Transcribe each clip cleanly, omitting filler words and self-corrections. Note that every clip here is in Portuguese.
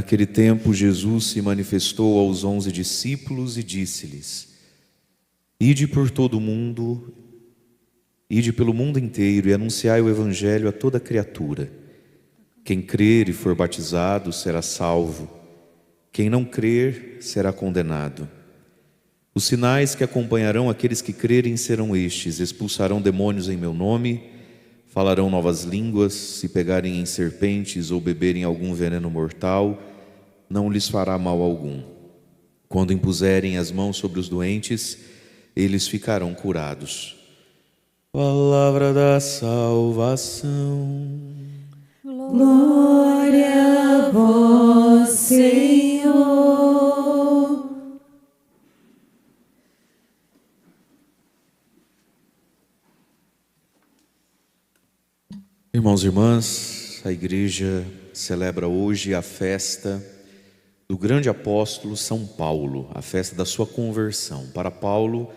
Naquele tempo, Jesus se manifestou aos 11 discípulos e disse-lhes: Ide por todo o mundo, ide pelo mundo inteiro e anunciai o Evangelho a toda criatura. Quem crer e for batizado será salvo. Quem não crer será condenado. Os sinais que acompanharão aqueles que crerem serão estes: expulsarão demônios em meu nome, falarão novas línguas, se pegarem em serpentes ou beberem algum veneno mortal, não lhes fará mal algum. Quando impuserem as mãos sobre os doentes, eles ficarão curados. Palavra da salvação. Glória a vós, Senhor. Irmãos e irmãs, a igreja celebra hoje a festa do grande apóstolo São Paulo, a festa da sua conversão. Para Paulo,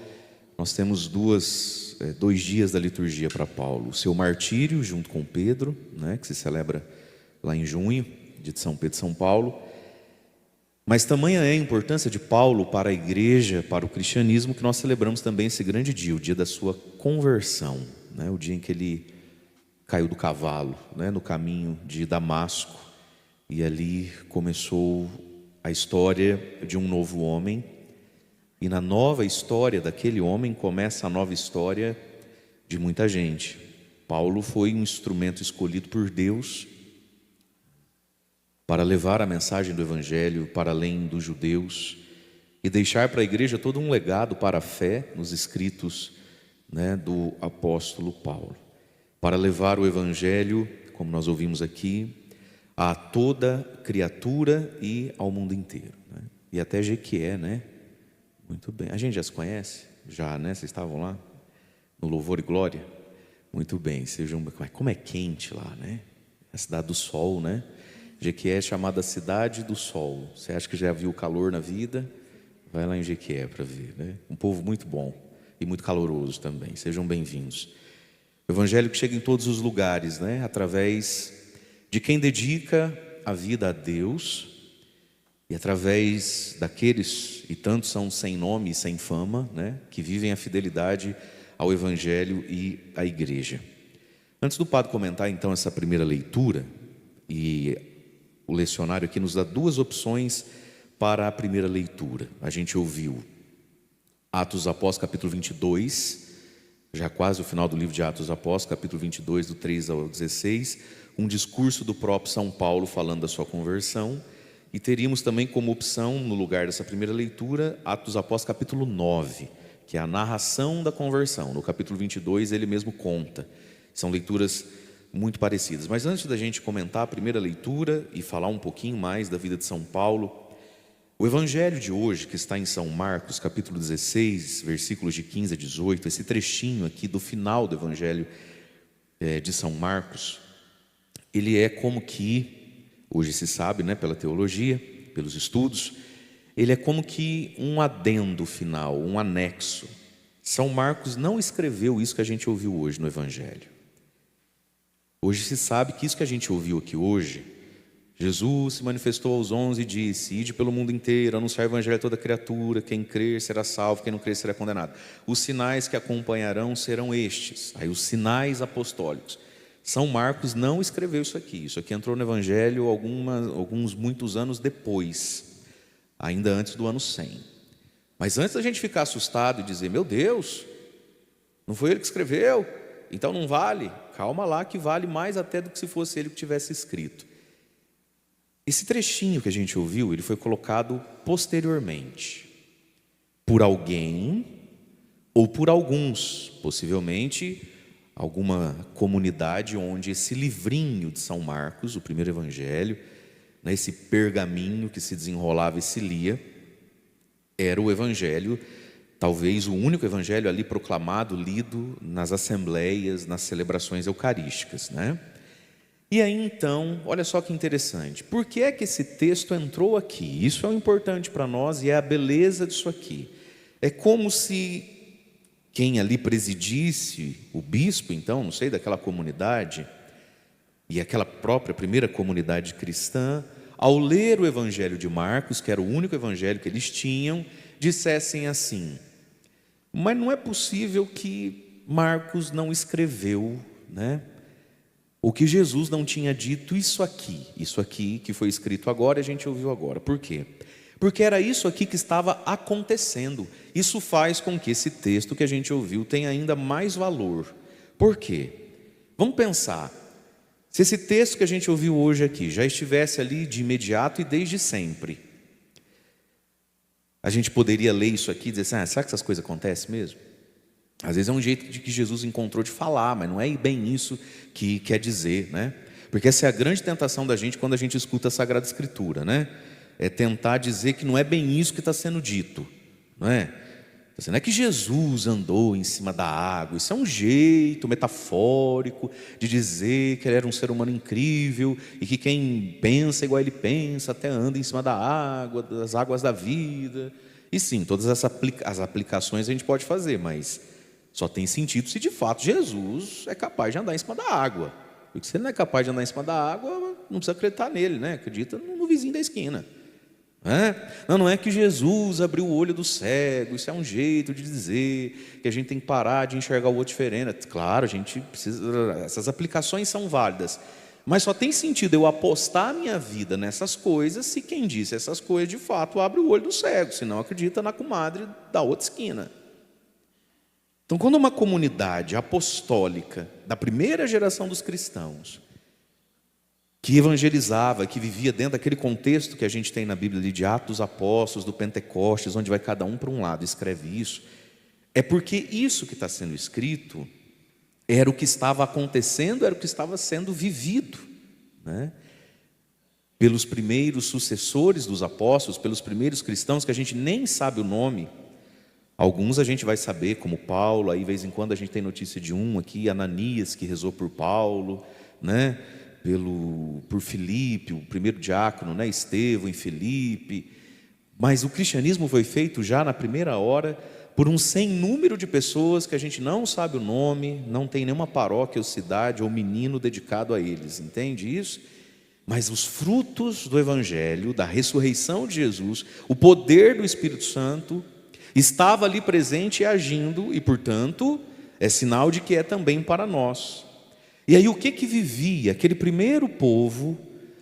nós temos dois dias da liturgia para Paulo: o seu martírio junto com Pedro, que se celebra lá em junho, dia de São Pedro e São Paulo. Mas tamanha é a importância de Paulo para a igreja, para o cristianismo, que nós celebramos também esse grande dia, o dia da sua conversão, o dia em que ele caiu do cavalo, no caminho de Damasco, e ali começou a história de um novo homem. E na nova história daquele homem começa a nova história de muita gente. Paulo foi um instrumento escolhido por Deus para levar a mensagem do Evangelho para além dos judeus e deixar para a igreja todo um legado para a fé nos escritos do apóstolo Paulo, para levar o Evangelho, como nós ouvimos aqui, a toda criatura e ao mundo inteiro, e até Jequié, Muito bem. A gente já se conhece? Já, Vocês estavam lá no Louvor e Glória? Muito bem. Sejam... Como é quente lá, A cidade do sol, Jequié é chamada Cidade do Sol. Você acha que já viu calor na vida? Vai lá em Jequié para ver, Um povo muito bom e muito caloroso também. Sejam bem-vindos. O Evangelho que chega em todos os lugares, Através de quem dedica a vida a Deus. E através daqueles, e tantos são sem nome e sem fama, que vivem a fidelidade ao Evangelho e à igreja. Antes do padre comentar então essa primeira leitura, e o lecionário aqui nos dá duas opções para a primeira leitura. A gente ouviu Atos dos Apóstolos, capítulo 22, já quase o final do livro de Atos dos Apóstolos, capítulo 22, do 3 ao 16, um discurso do próprio São Paulo falando da sua conversão. E teríamos também como opção, no lugar dessa primeira leitura, Atos dos Apóstolos, capítulo 9, que é a narração da conversão. No capítulo 22, ele mesmo conta. São leituras muito parecidas. Mas antes da gente comentar a primeira leitura e falar um pouquinho mais da vida de São Paulo, o Evangelho de hoje, que está em São Marcos, capítulo 16, versículos de 15 a 18, esse trechinho aqui do final do Evangelho de São Marcos, ele é como que... Hoje se sabe, pela teologia, pelos estudos, ele é como que um adendo final, um anexo. São Marcos não escreveu isso que a gente ouviu hoje no Evangelho. Hoje se sabe que isso que a gente ouviu aqui hoje, Jesus se manifestou aos 11 e disse: Ide pelo mundo inteiro, anunciar o Evangelho a toda criatura, quem crer será salvo, quem não crer será condenado. Os sinais que acompanharão serão estes. Aí os sinais apostólicos. São Marcos não escreveu isso aqui entrou no Evangelho muitos anos depois, ainda antes do ano 100. Mas antes da gente ficar assustado e dizer: meu Deus, não foi ele que escreveu, então não vale. Calma lá, que vale mais até do que se fosse ele que tivesse escrito. Esse trechinho que a gente ouviu, ele foi colocado posteriormente por alguém ou por alguns, possivelmente alguma comunidade onde esse livrinho de São Marcos, o primeiro Evangelho, esse pergaminho que se desenrolava e se lia, era o Evangelho, talvez o único Evangelho ali proclamado, lido nas assembleias, nas celebrações eucarísticas, E aí então, olha só que interessante, por que é que esse texto entrou aqui? Isso é o importante para nós e é a beleza disso aqui. É como se quem ali presidisse, o bispo então, não sei, daquela comunidade, e aquela própria primeira comunidade cristã, ao ler o evangelho de Marcos, que era o único evangelho que eles tinham, dissessem assim: mas não é possível que Marcos não escreveu, né? O que Jesus não tinha dito, isso aqui que foi escrito agora, a gente ouviu agora. Por quê? Porque era isso aqui que estava acontecendo. Isso faz com que esse texto que a gente ouviu tenha ainda mais valor. Por quê? Vamos pensar, se esse texto que a gente ouviu hoje aqui já estivesse ali de imediato e desde sempre, a gente poderia ler isso aqui e dizer assim: será que essas coisas acontecem mesmo? Às vezes é um jeito de que Jesus encontrou de falar, mas não é bem isso que quer dizer, né? Porque essa é a grande tentação da gente quando a gente escuta a Sagrada Escritura, né? É tentar dizer que não é bem isso que está sendo dito, não é? Não é que Jesus andou em cima da água. Isso é um jeito metafórico de dizer que ele era um ser humano incrível e que quem pensa igual ele pensa até anda em cima da água, das águas da vida. E sim, todas as aplicações a gente pode fazer, mas só tem sentido se de fato Jesus é capaz de andar em cima da água. Porque se ele não é capaz de andar em cima da água, não precisa acreditar nele, né? Acredita no vizinho da esquina. Não é que Jesus abriu o olho do cego. Isso é um jeito de dizer que a gente tem que parar de enxergar o outro diferente. Claro, a gente precisa, essas aplicações são válidas, mas só tem sentido eu apostar a minha vida nessas coisas se quem disse essas coisas de fato abre o olho do cego, senão acredita na comadre da outra esquina. Então, quando uma comunidade apostólica da primeira geração dos cristãos, que evangelizava, que vivia dentro daquele contexto que a gente tem na Bíblia ali, de Atos dos Apóstolos, do Pentecostes, onde vai cada um para um lado, escreve isso, é porque isso que está sendo escrito era o que estava acontecendo, era o que estava sendo vivido, né? Pelos primeiros sucessores dos apóstolos, pelos primeiros cristãos, que a gente nem sabe o nome. Alguns a gente vai saber, como Paulo, aí de vez em quando a gente tem notícia de um aqui, Ananias, que rezou por Paulo, né? Por Filipe, o primeiro diácono, né? Estevão em Filipe. Mas o cristianismo foi feito já na primeira hora por um sem número de pessoas que a gente não sabe o nome, não tem nenhuma paróquia ou cidade ou menino dedicado a eles, entende isso? Mas os frutos do Evangelho, da ressurreição de Jesus, o poder do Espírito Santo, estava ali presente e agindo, e portanto é sinal de que é também para nós. E aí o que vivia aquele primeiro povo,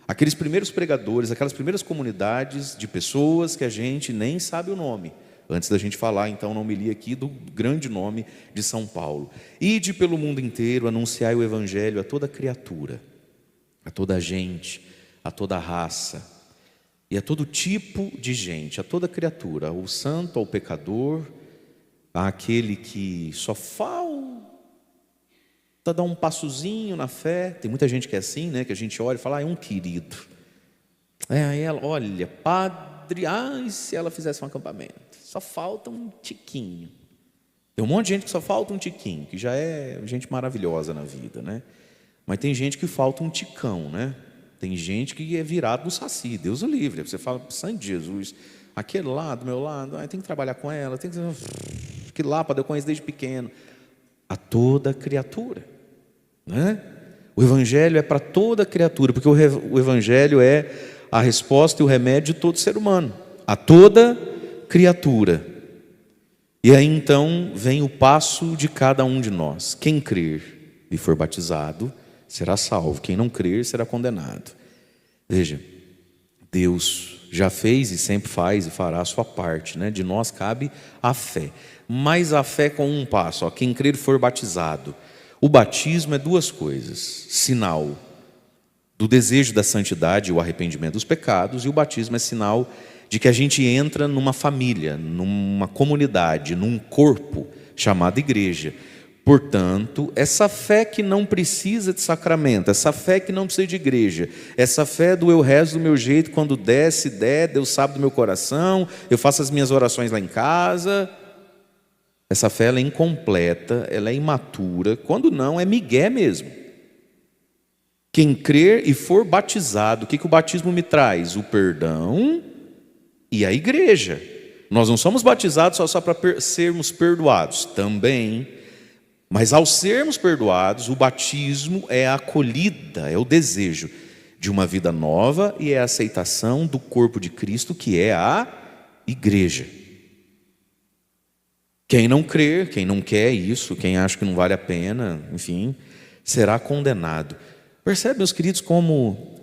aqueles primeiros pregadores, aquelas primeiras comunidades de pessoas que a gente nem sabe o nome, antes da gente falar então na homilia aqui do grande nome de São Paulo: ide pelo mundo inteiro, anunciai o Evangelho a toda criatura, a toda gente, a toda raça e a todo tipo de gente, a toda criatura, ao santo, ao pecador, àquele que só falta dar um passozinho na fé. Tem muita gente que é assim, né? Que a gente olha e fala: é um querido. Aí ela, olha, padre, se ela fizesse um acampamento, só falta um tiquinho. Tem um monte de gente que só falta um tiquinho, que já é gente maravilhosa na vida, né? Mas tem gente que falta um ticão, né? Tem gente que é virado no saci, Deus o livre. Você fala: sangue de Jesus, aquele lá do meu lado, tem que trabalhar com ela, tem que lá para eu conhecer desde pequeno. A toda criatura, né? O Evangelho é para toda criatura, porque o Evangelho é a resposta e o remédio de todo ser humano, a toda criatura. E aí então vem o passo de cada um de nós: quem crer e for batizado será salvo, quem não crer será condenado. Veja, Deus já fez e sempre faz e fará a sua parte, né? De nós cabe a fé, mas a fé com um passo: quem crer e for batizado. O batismo é duas coisas: sinal do desejo da santidade e o arrependimento dos pecados, e o batismo é sinal de que a gente entra numa família, numa comunidade, num corpo chamado igreja. Portanto, essa fé que não precisa de sacramento, essa fé que não precisa de igreja, essa fé do eu rezo do meu jeito, quando der, se der, Deus sabe do meu coração, eu faço as minhas orações lá em casa, essa fé ela é incompleta, ela é imatura, quando não é migué mesmo. Quem crer e for batizado, o que o batismo me traz? O perdão e a igreja. Nós não somos batizados só para sermos perdoados, também. Mas ao sermos perdoados, o batismo é a acolhida, é o desejo de uma vida nova e é a aceitação do corpo de Cristo, que é a igreja. Quem não crer, quem não quer isso, quem acha que não vale a pena, enfim, será condenado. Percebe, meus queridos, como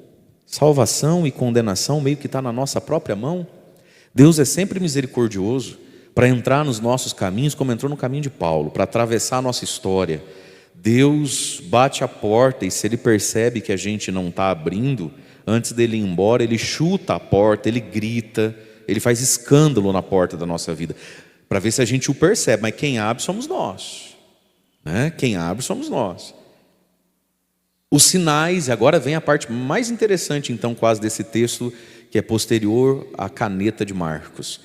salvação e condenação meio que está na nossa própria mão? Deus é sempre misericordioso para entrar nos nossos caminhos, como entrou no caminho de Paulo, para atravessar a nossa história. Deus bate a porta e se Ele percebe que a gente não está abrindo, antes dele ir embora, Ele chuta a porta, Ele grita, Ele faz escândalo na porta da nossa vida, para ver se a gente o percebe. Mas quem abre somos nós, né? Quem abre somos nós. Os sinais, e agora vem a parte mais interessante então quase desse texto, que é posterior à caneta de Marcos.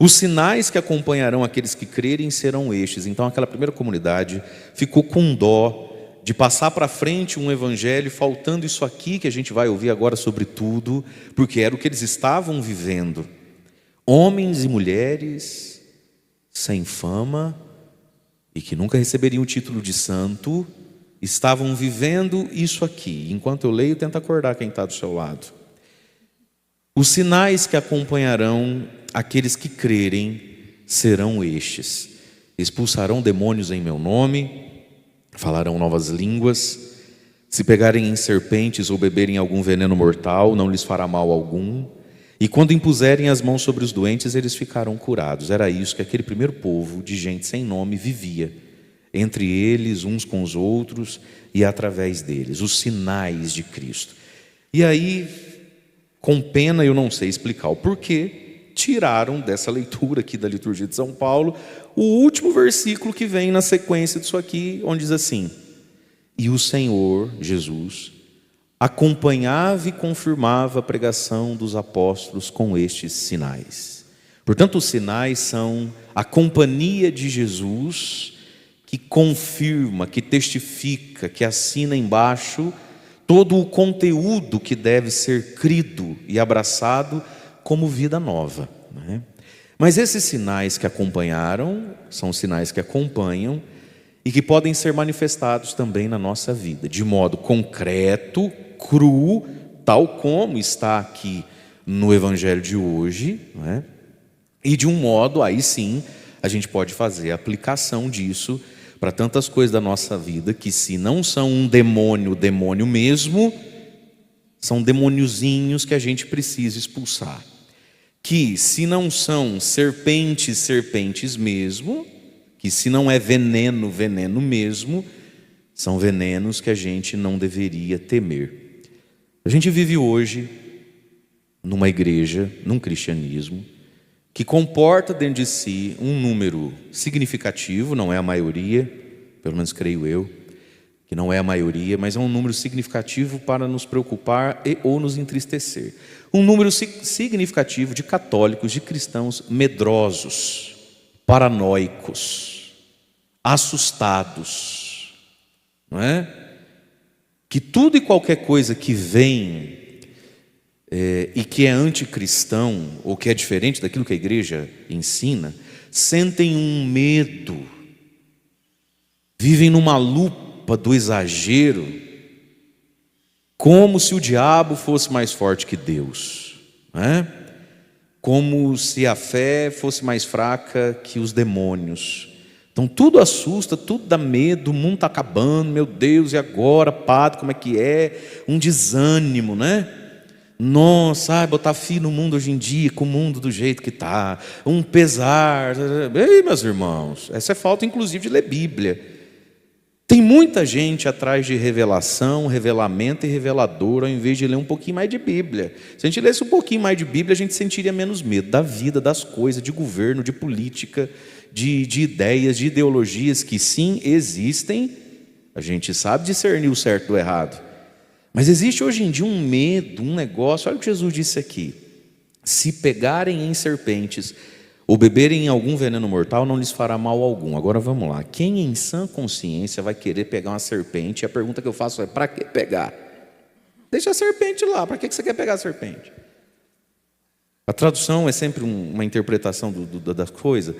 Os sinais que acompanharão aqueles que crerem serão estes. Então aquela primeira comunidade ficou com dó de passar para frente um evangelho faltando isso aqui que a gente vai ouvir agora sobre tudo, porque era o que eles estavam vivendo. Homens e mulheres sem fama e que nunca receberiam o título de santo, estavam vivendo isso aqui. Enquanto eu leio, tenta acordar quem está do seu lado. Os sinais que acompanharão aqueles que crerem serão estes: expulsarão demônios em meu nome, falarão novas línguas, se pegarem em serpentes ou beberem algum veneno mortal, não lhes fará mal algum, e quando impuserem as mãos sobre os doentes, eles ficarão curados. Era isso que aquele primeiro povo de gente sem nome vivia, entre eles, uns com os outros e através deles, os sinais de Cristo. E aí, com pena, eu não sei explicar o porquê, tiraram dessa leitura aqui da liturgia de São Paulo o último versículo que vem na sequência disso aqui, onde diz assim: e o Senhor Jesus acompanhava e confirmava a pregação dos apóstolos com estes sinais. Portanto, os sinais são a companhia de Jesus, que confirma, que testifica, que assina embaixo todo o conteúdo que deve ser crido e abraçado como vida nova, né? Mas esses sinais que acompanharam são sinais que acompanham e que podem ser manifestados também na nossa vida, de modo concreto, cru, tal como está aqui no Evangelho de hoje, né? E de um modo, aí sim, a gente pode fazer a aplicação disso para tantas coisas da nossa vida, que se não são um demônio, demônio mesmo, são demôniozinhos que a gente precisa expulsar. Que se não são serpentes, serpentes mesmo, que se não é veneno, veneno mesmo, são venenos que a gente não deveria temer. A gente vive hoje numa igreja, num cristianismo, que comporta dentro de si um número significativo, não é a maioria, pelo menos creio eu, que não é a maioria, mas é um número significativo para nos preocupar ou nos entristecer. Um número significativo de católicos, de cristãos medrosos, paranoicos, assustados, não é? Que tudo e qualquer coisa que vem e que é anticristão, ou que é diferente daquilo que a igreja ensina, sentem um medo, vivem numa lupa do exagero, como se o diabo fosse mais forte que Deus, né? Como se a fé fosse mais fraca que os demônios. Então tudo assusta, tudo dá medo, o mundo está acabando, meu Deus, e agora, padre, como é que é? Um desânimo, né? Nossa, botar fé no mundo hoje em dia, com o mundo do jeito que está, um pesar. Ei, meus irmãos, essa é falta inclusive de ler Bíblia. Tem muita gente atrás de revelação, revelamento e revelador, ao invés de ler um pouquinho mais de Bíblia. Se a gente lesse um pouquinho mais de Bíblia, a gente sentiria menos medo da vida, das coisas, de governo, de política, de ideias, de ideologias que sim existem. A gente sabe discernir o certo do errado. Mas existe hoje em dia um medo, um negócio. Olha o que Jesus disse aqui: se pegarem em serpentes ou beberem em algum veneno mortal, não lhes fará mal algum. Agora vamos lá, quem em sã consciência vai querer pegar uma serpente? E a pergunta que eu faço é: para que pegar? Deixa a serpente lá, para que você quer pegar a serpente? A tradução é sempre uma interpretação da coisa.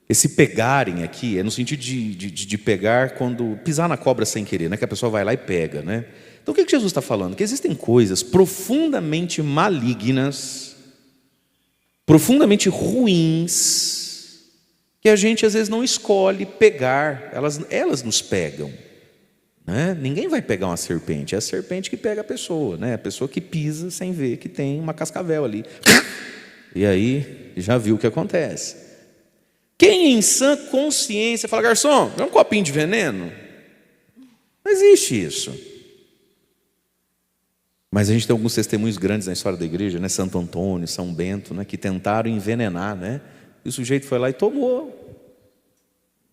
Esse pegarem aqui é no sentido de pegar quando pisar na cobra sem querer, né? Que a pessoa vai lá e pega, né? Então o que Jesus está falando? Que existem coisas profundamente malignas, profundamente ruins, que a gente às vezes não escolhe pegar, elas nos pegam, né? Ninguém vai pegar uma serpente, é a serpente que pega a pessoa, né? A pessoa que pisa sem ver que tem uma cascavel ali. E aí, já viu o que acontece. Quem em sã consciência fala, garçom, dá um copinho de veneno? Não existe isso. Mas a gente tem alguns testemunhos grandes na história da igreja, né? Santo Antônio, São Bento, né? Que tentaram envenenar, né? E o sujeito foi lá e tomou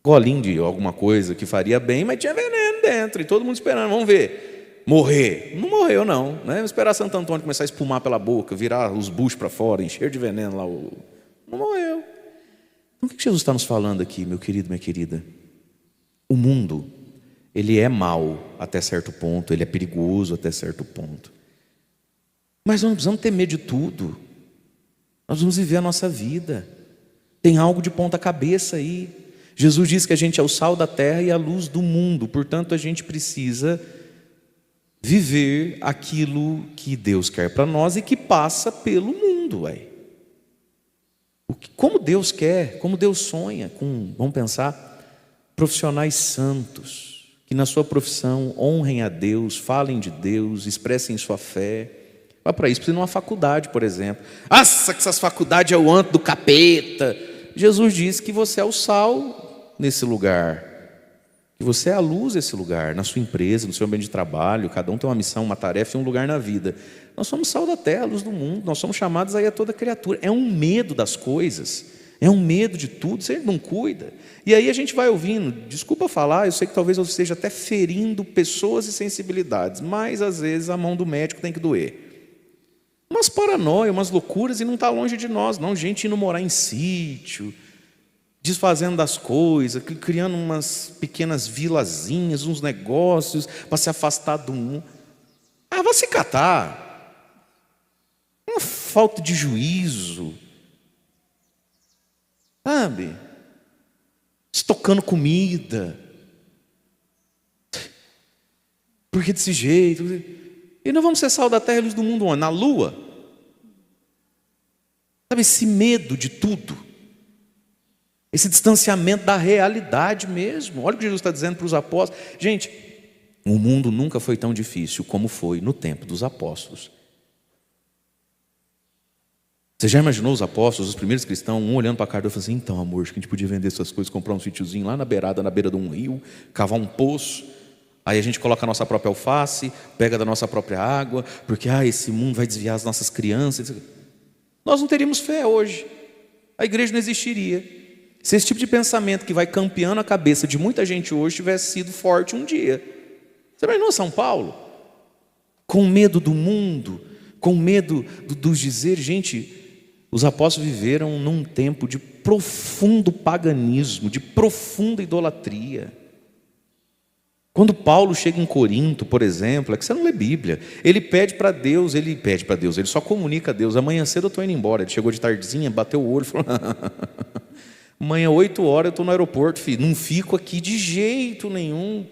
golinho de alguma coisa que faria bem, mas tinha veneno dentro, e todo mundo esperando, vamos ver. Morrer. Não morreu, não, né? Esperar Santo Antônio começar a espumar pela boca, virar os buchos para fora, encher de veneno lá. Não morreu. Então, o que Jesus está nos falando aqui, meu querido, minha querida? O mundo, ele é mau até certo ponto, ele é perigoso até certo ponto. Mas nós não precisamos ter medo de tudo. Nós vamos viver a nossa vida. Tem algo de ponta cabeça aí. Jesus diz que a gente é o sal da terra e a luz do mundo. Portanto, a gente precisa viver aquilo que Deus quer para nós e que passa pelo mundo, ué. Como Deus quer, como Deus sonha com, vamos pensar, profissionais santos, que na sua profissão honrem a Deus, falem de Deus, expressem sua fé. Vai para isso, precisa de uma faculdade, por exemplo. Nossa, que essas faculdades é o antro do capeta. Jesus diz que você é o sal nesse lugar, que você é a luz nesse lugar, na sua empresa, no seu ambiente de trabalho. Cada um tem uma missão, uma tarefa e um lugar na vida. Nós somos sal da terra, luz do mundo. Nós somos chamados aí a toda criatura. É um medo das coisas, é um medo de tudo, você não cuida. E aí a gente vai ouvindo, desculpa falar, eu sei que talvez eu esteja até ferindo pessoas e sensibilidades, mas às vezes a mão do médico tem que doer. Umas paranoias, umas loucuras, e não está longe de nós, não. Gente indo morar em sítio, desfazendo das coisas, criando umas pequenas vilazinhas, uns negócios para se afastar do mundo. Ah, vai se catar. Uma falta de juízo, sabe? Estocando comida. Porque desse jeito. E nós vamos ser sal da terra e luz do mundo onde? Na lua. Sabe, esse medo de tudo. Esse distanciamento da realidade mesmo. Olha o que Jesus está dizendo para os apóstolos. Gente, o mundo nunca foi tão difícil como foi no tempo dos apóstolos. Você já imaginou os apóstolos, os primeiros cristãos, um olhando para a cara e falando assim, então amor, acho que a gente podia vender essas coisas, comprar um sítiozinho lá na beira de um rio, cavar um poço, aí a gente coloca a nossa própria alface, pega da nossa própria água, porque esse mundo vai desviar as nossas crianças. Nós não teríamos fé hoje, a igreja não existiria. Se esse tipo de pensamento que vai campeando a cabeça de muita gente hoje tivesse sido forte um dia. Você imaginou São Paulo? Com medo do mundo, com medo dos dizeres. Gente, os apóstolos viveram num tempo de profundo paganismo, de profunda idolatria. Quando Paulo chega em Corinto, por exemplo, é que você não lê Bíblia, ele pede para Deus, ele só comunica a Deus, amanhã cedo eu estou indo embora. Ele chegou de tardezinha, bateu o olho e falou, amanhã 8 horas eu estou no aeroporto, filho, não fico aqui de jeito nenhum.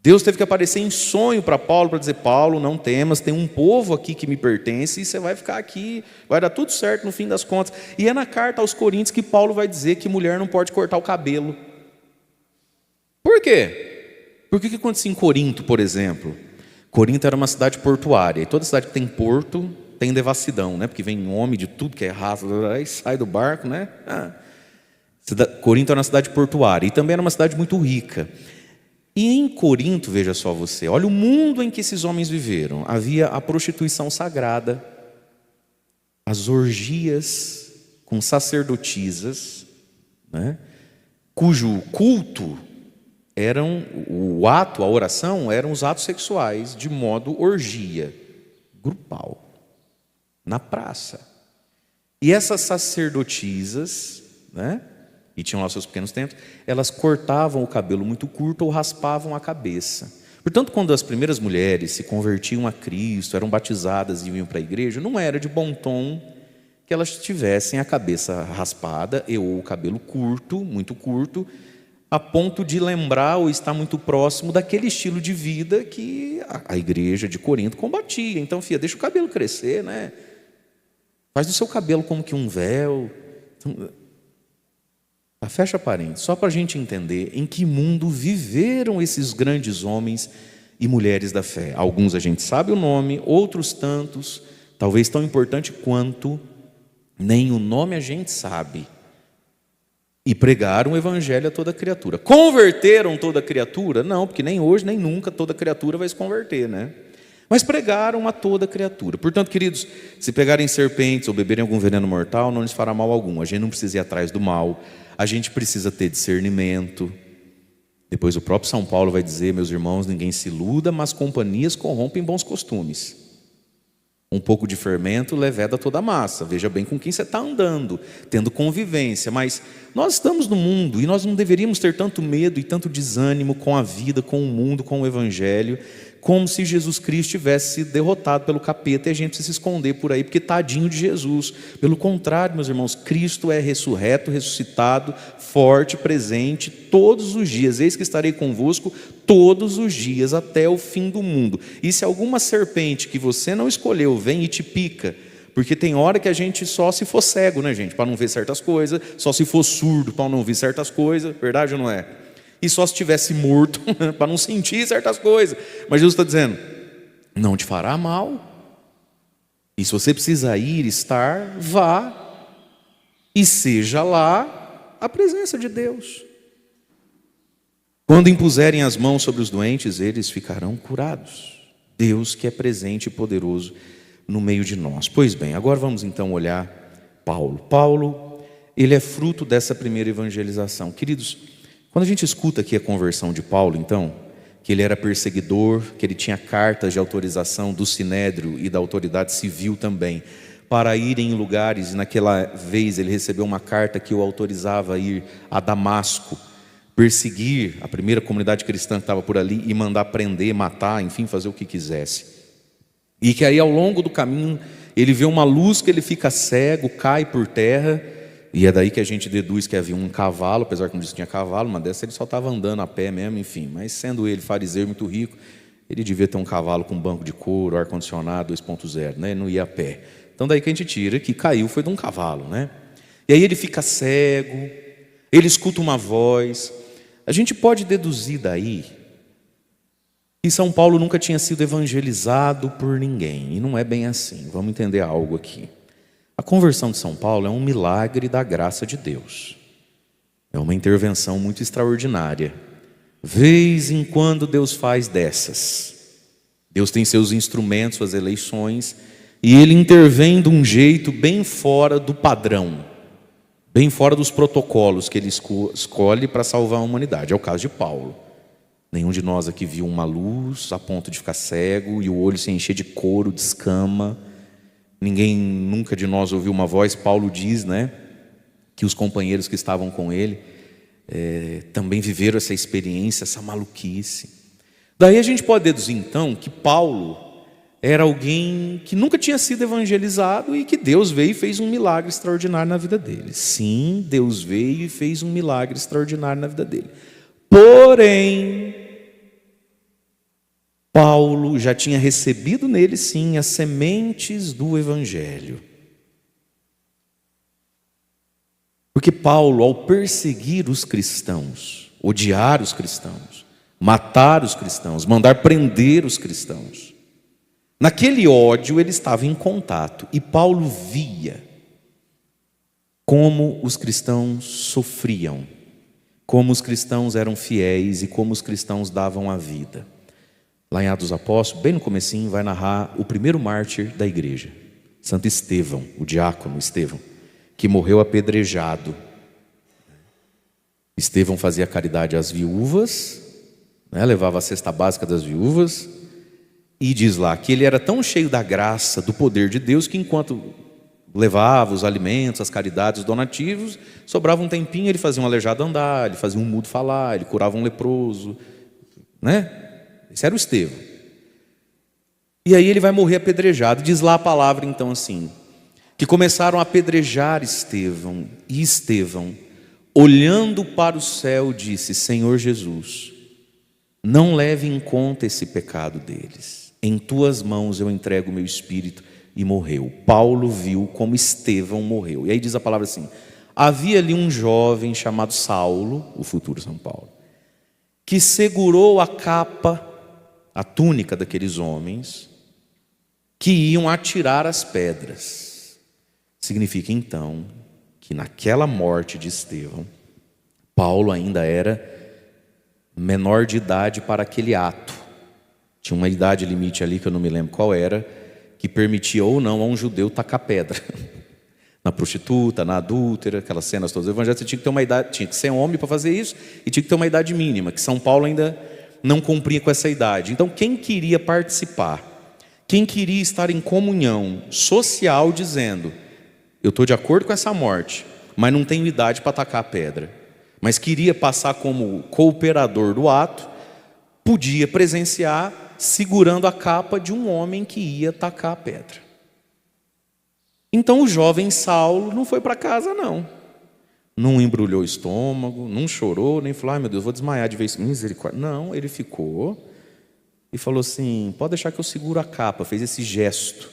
Deus teve que aparecer em sonho para Paulo, para dizer, Paulo, não temas, tem um povo aqui que me pertence, e você vai ficar aqui, vai dar tudo certo no fim das contas. E é na carta aos Coríntios que Paulo vai dizer que mulher não pode cortar o cabelo. Por quê? Por que acontecia em Corinto, por exemplo? Corinto era uma cidade portuária, e toda cidade que tem porto tem devassidão, né? Porque vem homem de tudo que é raça, e sai do barco, né? Corinto era uma cidade portuária, e também era uma cidade muito rica. E em Corinto, veja só você, olha o mundo em que esses homens viveram. Havia a prostituição sagrada, as orgias com sacerdotisas, né, cujo culto a oração eram os atos sexuais de modo orgia, grupal, na praça. E essas sacerdotisas, né, e tinham lá seus pequenos templos, elas cortavam o cabelo muito curto ou raspavam a cabeça. Portanto, quando as primeiras mulheres se convertiam a Cristo, eram batizadas e iam para a igreja, não era de bom tom que elas tivessem a cabeça raspada ou o cabelo curto, muito curto, a ponto de lembrar ou estar muito próximo daquele estilo de vida que a igreja de Corinto combatia. Então, filha, deixa o cabelo crescer, né? Faz do seu cabelo como que um véu. Então, fecha parênteses, só para a gente entender em que mundo viveram esses grandes homens e mulheres da fé. Alguns a gente sabe o nome, outros tantos, talvez tão importante quanto, nem o nome a gente sabe. E pregaram o evangelho a toda criatura. Converteram toda criatura? Não, porque nem hoje, nem nunca toda criatura vai se converter, né? Mas pregaram a toda criatura. Portanto, queridos, se pegarem serpentes ou beberem algum veneno mortal, não lhes fará mal algum. A gente não precisa ir atrás do mal. A gente precisa ter discernimento. Depois o próprio São Paulo vai dizer, meus irmãos, ninguém se iluda, mas companhias corrompem bons costumes. Um pouco de fermento leveda toda a massa. Veja bem com quem você está andando, tendo convivência. Mas nós estamos no mundo e nós não deveríamos ter tanto medo e tanto desânimo com a vida, com o mundo, com o evangelho, como se Jesus Cristo tivesse sido derrotado pelo capeta e a gente precisa se esconder por aí, porque tadinho de Jesus. Pelo contrário, meus irmãos, Cristo é ressurreto, ressuscitado, forte, presente, todos os dias. Eis que estarei convosco todos os dias, até o fim do mundo. E se alguma serpente que você não escolheu vem e te pica, porque tem hora que a gente só se for cego, né, gente, para não ver certas coisas, só se for surdo para não ouvir certas coisas, verdade ou não é? E só se estivesse morto para não sentir certas coisas. Mas Jesus está dizendo, não te fará mal. E se você precisa ir, estar, vá. E seja lá a presença de Deus. Quando impuserem as mãos sobre os doentes, eles ficarão curados. Deus que é presente e poderoso no meio de nós. Pois bem, agora vamos então olhar Paulo. Paulo, ele é fruto dessa primeira evangelização. Queridos, quando a gente escuta aqui a conversão de Paulo, então, que ele era perseguidor, que ele tinha cartas de autorização do Sinédrio e da autoridade civil também, para ir em lugares, e naquela vez ele recebeu uma carta que o autorizava a ir a Damasco, perseguir a primeira comunidade cristã que estava por ali e mandar prender, matar, enfim, fazer o que quisesse. E que aí ao longo do caminho ele vê uma luz que ele fica cego, cai por terra. E é daí que a gente deduz que havia um cavalo, apesar que não disse que tinha cavalo, uma dessas ele só estava andando a pé mesmo, enfim. Mas sendo ele fariseu muito rico, ele devia ter um cavalo com banco de couro, ar-condicionado 2.0, né? Ele não ia a pé. Então daí que a gente tira que caiu foi de um cavalo, né? E aí ele fica cego, ele escuta uma voz. A gente pode deduzir daí que São Paulo nunca tinha sido evangelizado por ninguém. E não é bem assim, vamos entender algo aqui. A conversão de São Paulo é um milagre da graça de Deus. É uma intervenção muito extraordinária. Vez em quando Deus faz dessas. Deus tem seus instrumentos, suas eleições, e Ele intervém de um jeito bem fora do padrão, bem fora dos protocolos que Ele escolhe para salvar a humanidade. É o caso de Paulo. Nenhum de nós aqui viu uma luz a ponto de ficar cego e o olho se encher de couro, de escama. Ninguém nunca de nós ouviu uma voz. Paulo diz, né, que os companheiros que estavam com ele também viveram essa experiência, essa maluquice. Daí a gente pode deduzir então que Paulo era alguém que nunca tinha sido evangelizado e que Deus veio e fez um milagre extraordinário na vida dele. Sim, Deus veio e fez um milagre extraordinário na vida dele. Porém, Paulo já tinha recebido nele, sim, as sementes do evangelho. Porque Paulo, ao perseguir os cristãos, odiar os cristãos, matar os cristãos, mandar prender os cristãos, naquele ódio ele estava em contato. E Paulo via como os cristãos sofriam, como os cristãos eram fiéis e como os cristãos davam a vida. Lá em Atos dos Apóstolos, bem no comecinho, vai narrar o primeiro mártir da igreja, Santo Estevão, o diácono Estevão, que morreu apedrejado. Estevão fazia caridade às viúvas, né, levava a cesta básica das viúvas, e diz lá que ele era tão cheio da graça, do poder de Deus, que enquanto levava os alimentos, as caridades, os donativos, sobrava um tempinho, ele fazia um aleijado andar, ele fazia um mudo falar, ele curava um leproso, né? Esse era o Estevão. E aí ele vai morrer apedrejado. Diz lá a palavra então assim, que começaram a apedrejar Estevão. E Estevão, olhando para o céu, disse: Senhor Jesus, não leve em conta esse pecado deles. Em tuas mãos eu entrego o meu espírito. E morreu. Paulo viu como Estevão morreu. E aí diz a palavra assim: havia ali um jovem chamado Saulo, o futuro São Paulo, que segurou a capa, a túnica daqueles homens que iam atirar as pedras. Significa então que naquela morte de Estevão, Paulo ainda era menor de idade para aquele ato. Tinha uma idade limite ali que eu não me lembro qual era, que permitia ou não a um judeu tacar pedra na prostituta, na adúltera, aquelas cenas todas. O evangelho, você tinha que ter uma idade, tinha que ser homem para fazer isso, e tinha que ter uma idade mínima, que São Paulo ainda não cumpria com essa idade. Então quem queria participar, quem queria estar em comunhão social, dizendo: eu estou de acordo com essa morte, mas não tenho idade para tacar a pedra, mas queria passar como cooperador do ato, podia presenciar segurando a capa de um homem que ia tacar a pedra. Então o jovem Saulo não foi para casa não embrulhou o estômago, não chorou, nem falou: ai meu Deus, vou desmaiar de vez, misericórdia. Não, ele ficou e falou assim: pode deixar que eu seguro a capa. Fez esse gesto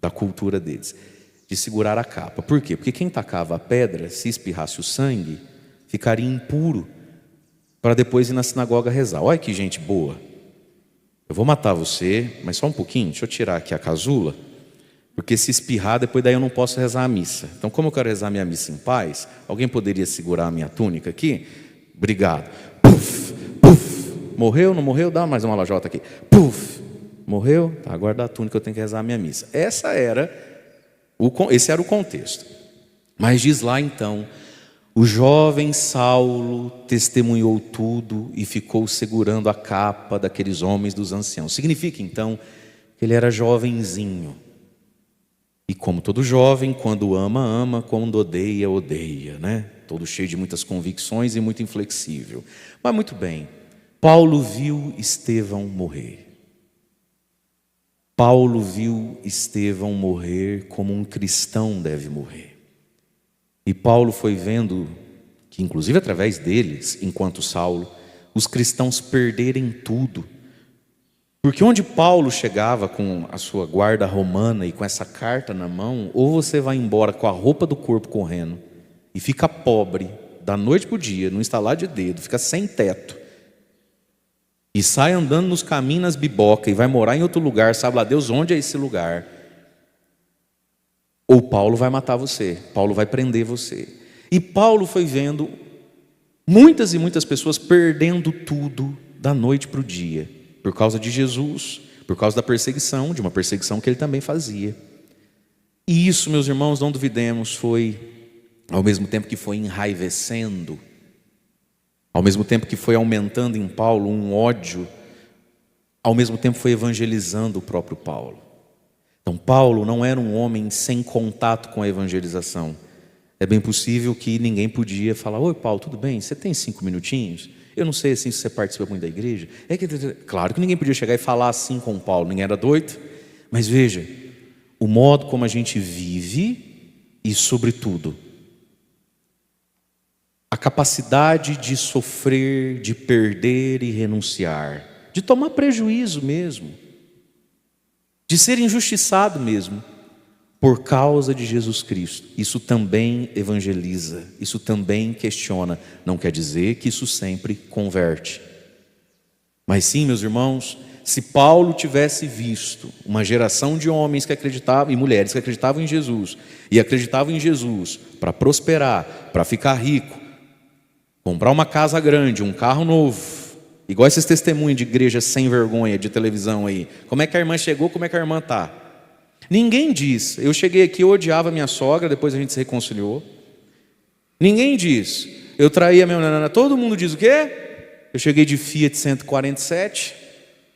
da cultura deles, de segurar a capa. Por quê? Porque quem tacava a pedra, se espirrasse o sangue, ficaria impuro para depois ir na sinagoga rezar. Olha que gente boa. Eu vou matar você, mas só um pouquinho, deixa eu tirar aqui a casula, porque se espirrar, depois daí eu não posso rezar a missa. Então, como eu quero rezar a minha missa em paz, alguém poderia segurar a minha túnica aqui? Obrigado. Puf, puf. Morreu, não morreu? Dá mais uma lajota aqui. Puf, morreu? Tá, agora dá a túnica, eu tenho que rezar a minha missa. Esse era o contexto. Mas diz lá então: o jovem Saulo testemunhou tudo e ficou segurando a capa daqueles homens dos anciãos. Significa então que ele era jovenzinho. E como todo jovem, quando ama, ama, quando odeia, odeia, né? Todo cheio de muitas convicções e muito inflexível. Mas muito bem, Paulo viu Estevão morrer. Paulo viu Estevão morrer como um cristão deve morrer. E Paulo foi vendo que, inclusive através deles, enquanto Saulo, os cristãos perderem tudo. Porque onde Paulo chegava com a sua guarda romana e com essa carta na mão, ou você vai embora com a roupa do corpo correndo e fica pobre da noite para o dia, num estalar de dedo, fica sem teto, e sai andando nos caminhos, nas bibocas, e vai morar em outro lugar, sabe lá Deus onde é esse lugar. Ou Paulo vai matar você, Paulo vai prender você. E Paulo foi vendo muitas e muitas pessoas perdendo tudo da noite para o dia, por causa de Jesus, por causa da perseguição, de uma perseguição que ele também fazia. E isso, meus irmãos, não duvidemos, foi, ao mesmo tempo que foi enraivecendo, ao mesmo tempo que foi aumentando em Paulo um ódio, ao mesmo tempo foi evangelizando o próprio Paulo. Então Paulo não era um homem sem contato com a evangelização. É bem possível que ninguém podia falar: oi Paulo, tudo bem? Você tem 5 minutinhos? Eu não sei assim se você participa muito da igreja. Claro que ninguém podia chegar e falar assim com Paulo, ninguém era doido. Mas veja, o modo como a gente vive e, sobretudo, a capacidade de sofrer, de perder e renunciar, de tomar prejuízo mesmo, de ser injustiçado mesmo, por causa de Jesus Cristo. Isso também evangeliza, isso também questiona. Não quer dizer que isso sempre converte. Mas sim, meus irmãos, se Paulo tivesse visto uma geração de homens que acreditavam, e mulheres que acreditavam em Jesus, e acreditavam em Jesus para prosperar, para ficar rico, comprar uma casa grande, um carro novo, igual esses testemunhos de igreja sem vergonha de televisão aí. Como é que a irmã chegou, como é que a irmã está? Ninguém diz: eu cheguei aqui, eu odiava minha sogra, depois a gente se reconciliou. Ninguém diz: eu traí a minha nana. Todo mundo diz o quê? Eu cheguei de Fiat 147,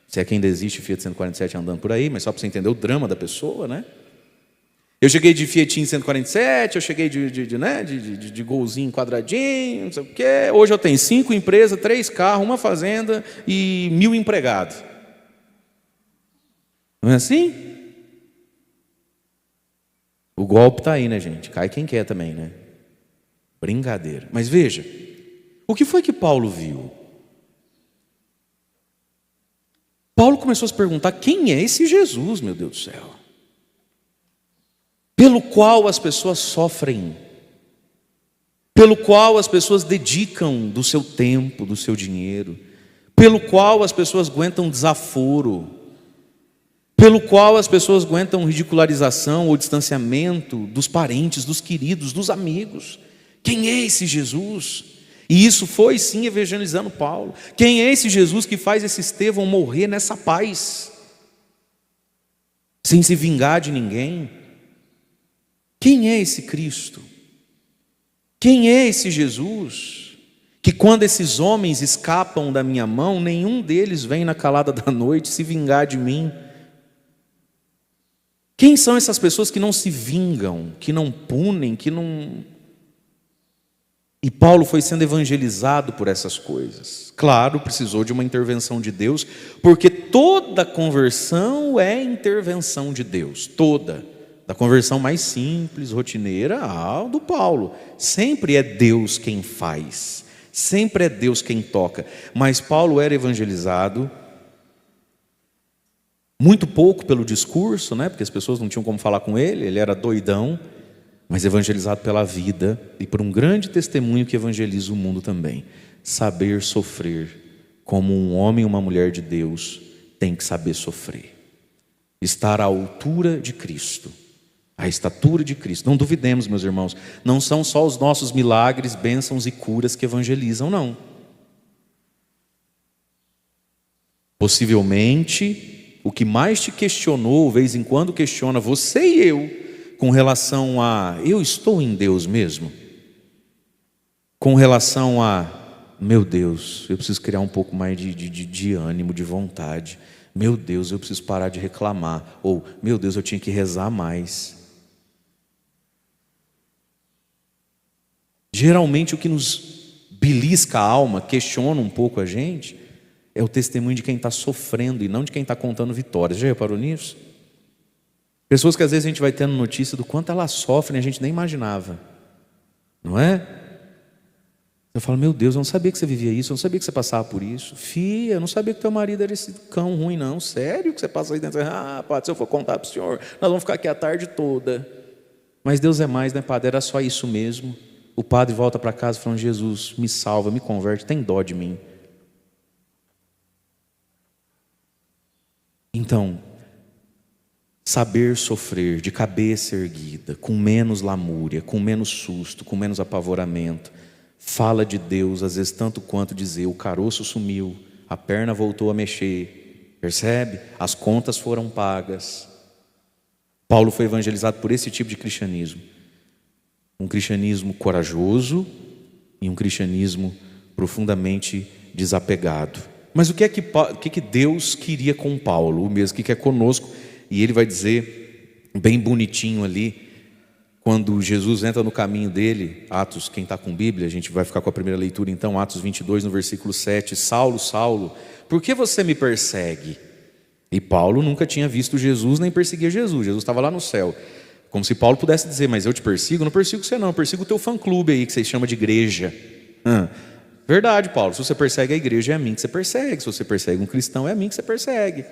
se é que ainda existe Fiat 147 andando por aí, mas só para você entender o drama da pessoa, né? Eu cheguei de Fiatinho 147, eu cheguei de golzinho quadradinho, não sei o quê. Hoje eu tenho 5 empresas, 3 carros, uma fazenda e 1000 empregados. Não é assim? O golpe está aí, né, gente? Cai quem quer também, né? Brincadeira. Mas veja, o que foi que Paulo viu? Paulo começou a se perguntar: quem é esse Jesus, meu Deus do céu? Pelo qual as pessoas sofrem, pelo qual as pessoas dedicam do seu tempo, do seu dinheiro, pelo qual as pessoas aguentam desaforo, pelo qual as pessoas aguentam ridicularização ou distanciamento dos parentes, dos queridos, dos amigos. Quem é esse Jesus? E isso foi sim evangelizando Paulo. Quem é esse Jesus que faz esse Estevão morrer nessa paz, sem se vingar de ninguém? Quem é esse Cristo? Quem é esse Jesus que, quando esses homens escapam da minha mão, nenhum deles vem na calada da noite se vingar de mim? Quem são essas pessoas que não se vingam, que não punem, que não... E Paulo foi sendo evangelizado por essas coisas. Claro, precisou de uma intervenção de Deus, porque toda conversão é intervenção de Deus, toda. Da conversão mais simples, rotineira, ao do Paulo. Sempre é Deus quem faz, sempre é Deus quem toca. Mas Paulo era evangelizado muito pouco pelo discurso, né? Porque as pessoas não tinham como falar com ele, ele era doidão, mas evangelizado pela vida e por um grande testemunho que evangeliza o mundo também. Saber sofrer como um homem e uma mulher de Deus tem que saber sofrer. Estar à altura de Cristo, à estatura de Cristo. Não duvidemos, meus irmãos, não são só os nossos milagres, bênçãos e curas que evangelizam, não. Possivelmente, o que mais te questionou, de vez em quando questiona você e eu, com relação a, eu estou em Deus mesmo? Com relação a, meu Deus, eu preciso criar um pouco mais de ânimo, de vontade. Meu Deus, eu preciso parar de reclamar. Ou, meu Deus, eu tinha que rezar mais. Geralmente o que nos belisca a alma, questiona um pouco a gente, é o testemunho de quem está sofrendo e não de quem está contando vitórias. Já reparou nisso? Pessoas que às vezes a gente vai tendo notícia do quanto elas sofrem, a gente nem imaginava, não é? Eu falo, meu Deus, eu não sabia que você vivia isso, eu não sabia que você passava por isso. Filha, eu não sabia que teu marido era esse cão ruim, não. Sério que você passa aí dentro? Ah, padre, se eu for contar para o senhor, nós vamos ficar aqui a tarde toda. Mas Deus é mais, né, padre? Era só isso mesmo. O padre volta para casa falando, Jesus, me salva, me converte, tem dó de mim. Então, saber sofrer de cabeça erguida, com menos lamúria, com menos susto, com menos apavoramento, fala de Deus, às vezes tanto quanto dizer, o caroço sumiu, a perna voltou a mexer, percebe? As contas foram pagas. Paulo foi evangelizado por esse tipo de cristianismo. Um cristianismo corajoso e um cristianismo profundamente desapegado. Mas o que é que Deus queria com Paulo? O mesmo que quer conosco. E ele vai dizer, bem bonitinho ali, quando Jesus entra no caminho dele, Atos, quem está com Bíblia, a gente vai ficar com a primeira leitura então, Atos 22, no versículo 7, Saulo, Saulo, por que você me persegue? E Paulo nunca tinha visto Jesus, nem perseguia Jesus, Jesus estava lá no céu. Como se Paulo pudesse dizer, mas eu te persigo? Não persigo você não, eu persigo o teu fã-clube aí, que vocês chamam de igreja. Verdade, Paulo, se você persegue a igreja, é a mim que você persegue. Se você persegue um cristão, é a mim que você persegue.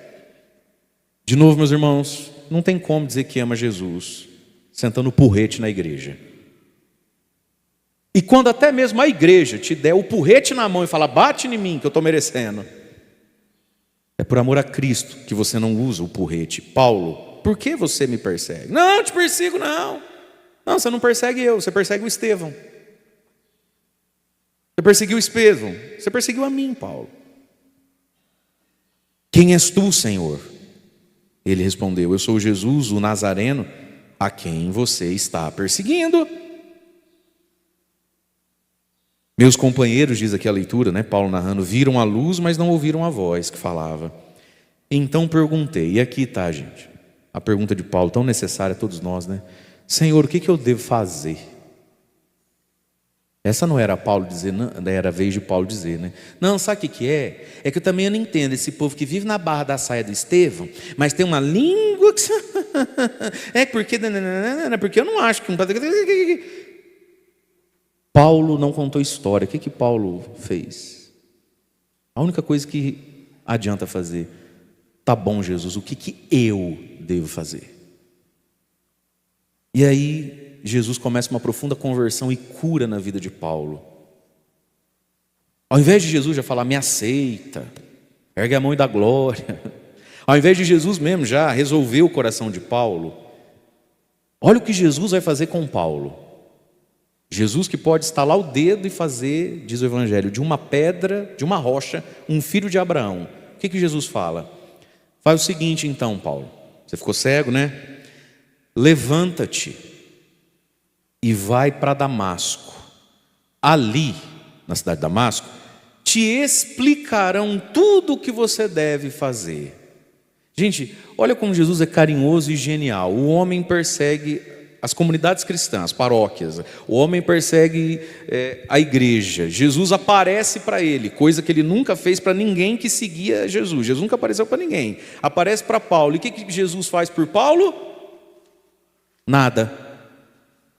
De novo, meus irmãos, não tem como dizer que ama Jesus sentando o porrete na igreja. E quando até mesmo a igreja te der o porrete na mão e falar, bate em mim que eu estou merecendo, é por amor a Cristo que você não usa o porrete. Paulo, por que você me persegue? Não, eu te persigo não. Não, você não persegue eu, você persegue o Estevão. Você perseguiu o Estevão, você perseguiu a mim, Paulo. Quem és tu, Senhor? Ele respondeu, eu sou Jesus, o Nazareno, a quem você está perseguindo. Meus companheiros, diz aqui a leitura, né, Paulo narrando, viram a luz, mas não ouviram a voz que falava. Então perguntei, e aqui está, gente, a pergunta de Paulo, tão necessária a todos nós, né? Senhor, o que eu devo fazer? Essa não era Paulo dizer, não, era a vez de Paulo dizer, né? Não, sabe o que é? É que eu também não entendo esse povo que vive na barra da saia do Estevão, mas tem uma língua que... é porque eu não acho que... Paulo não contou história. O que Paulo fez? A única coisa que adianta fazer: tá bom, Jesus, o que eu devo fazer? E aí Jesus começa uma profunda conversão e cura na vida de Paulo. Ao invés de Jesus já falar, me aceita, ergue a mão e dá glória, ao invés de Jesus mesmo já resolver o coração de Paulo, olha o que Jesus vai fazer com Paulo. Jesus que pode estalar o dedo e fazer, diz o Evangelho, de uma pedra, de uma rocha, um filho de Abraão. O que Jesus fala? Faz o seguinte então, Paulo, você ficou cego, né? Levanta-te e vai para Damasco. Ali, na cidade de Damasco, te explicarão tudo o que você deve fazer. Gente, olha como Jesus é carinhoso e genial. O homem persegue as comunidades cristãs, as paróquias. O homem persegue a igreja. Jesus aparece para ele, coisa que ele nunca fez para ninguém que seguia Jesus. Jesus nunca apareceu para ninguém. Aparece para Paulo. E o que Jesus faz por Paulo? Nada.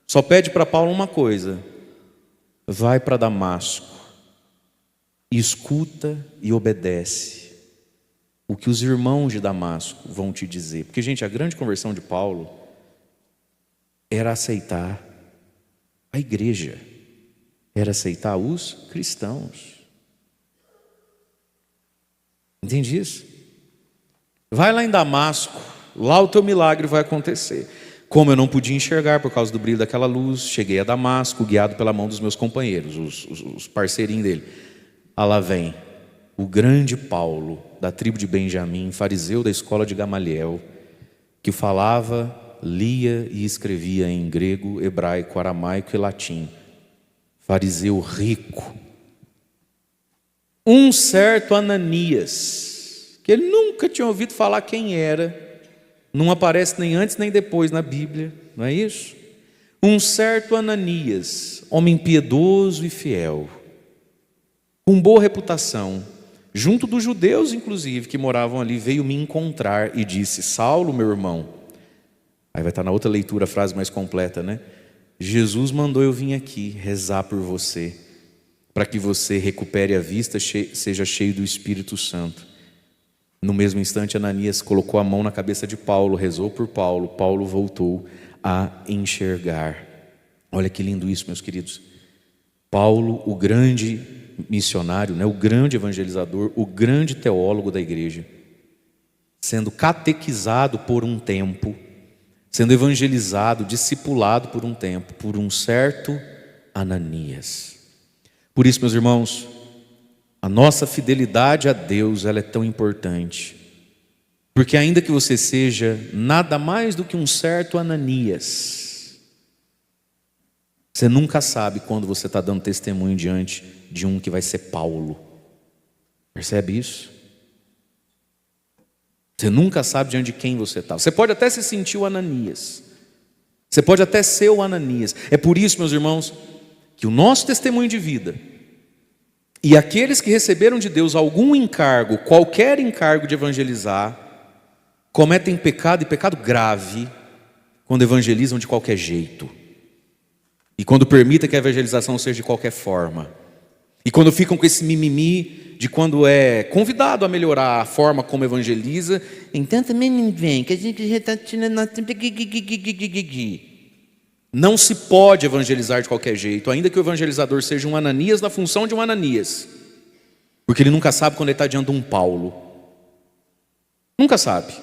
Só pede para Paulo uma coisa: vai para Damasco, escuta e obedece o que os irmãos de Damasco vão te dizer. Porque, gente, a grande conversão de Paulo era aceitar a igreja, era aceitar os cristãos. Entende isso? Vai lá em Damasco, lá o teu milagre vai acontecer. Como eu não podia enxergar por causa do brilho daquela luz, cheguei a Damasco, guiado pela mão dos meus companheiros, os parceirinhos dele. Lá vem o grande Paulo, da tribo de Benjamim, fariseu da escola de Gamaliel, que falava, lia e escrevia em grego, hebraico, aramaico e latim. Fariseu rico. Um certo Ananias, que ele nunca tinha ouvido falar quem era, não aparece nem antes nem depois na Bíblia, não é isso? Um certo Ananias, homem piedoso e fiel, com boa reputação, junto dos judeus inclusive que moravam ali, veio me encontrar e disse: Saulo, meu irmão. Aí vai estar na outra leitura a frase mais completa, né? Jesus mandou eu vir aqui rezar por você, para que você recupere a vista, seja cheio do Espírito Santo. No mesmo instante, Ananias colocou a mão na cabeça de Paulo, rezou por Paulo. Paulo voltou a enxergar. Olha que lindo isso, meus queridos. Paulo, o grande missionário, né? O grande evangelizador, o grande teólogo da igreja, sendo catequizado por um tempo, sendo evangelizado, discipulado por um tempo, por um certo Ananias. Por isso, meus irmãos, a nossa fidelidade a Deus, ela é tão importante, porque ainda que você seja nada mais do que um certo Ananias, você nunca sabe quando você está dando testemunho diante de um que vai ser Paulo. Percebe isso? Você nunca sabe diante de quem você está. Você pode até se sentir o Ananias, você pode até ser o Ananias. É por isso, meus irmãos, que o nosso testemunho de vida e aqueles que receberam de Deus algum encargo, qualquer encargo de evangelizar, cometem pecado, e pecado grave, quando evangelizam de qualquer jeito, e quando permitem que a evangelização seja de qualquer forma, e quando ficam com esse mimimi de quando é convidado a melhorar a forma como evangeliza, então também não vem, que a gente já está tirando. Não se pode evangelizar de qualquer jeito, ainda que o evangelizador seja um Ananias na função de um Ananias, porque ele nunca sabe quando ele está diante de um Paulo. Nunca sabe.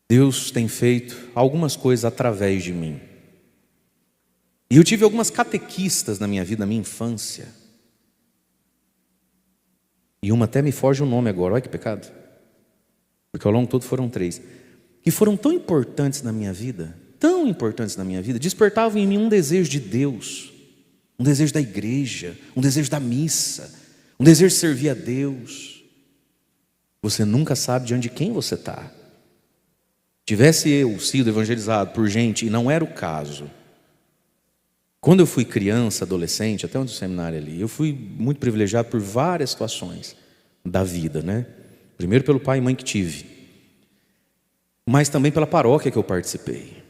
Deus tem feito algumas coisas através de mim. E eu tive algumas catequistas na minha vida, na minha infância. E uma até me foge o nome agora, olha que pecado. Porque ao longo todo foram 3, que foram tão importantes na minha vida, despertavam em mim um desejo de Deus, um desejo da igreja, um desejo da missa, um desejo de servir a Deus. Você nunca sabe diante de quem você está. tivesse eu sido evangelizado por gente, e não era o caso. Quando eu fui criança, adolescente, até onde o seminário ali, eu fui muito privilegiado por várias situações da vida, né? Primeiro pelo pai e mãe que tive, mas também pela paróquia que eu participei,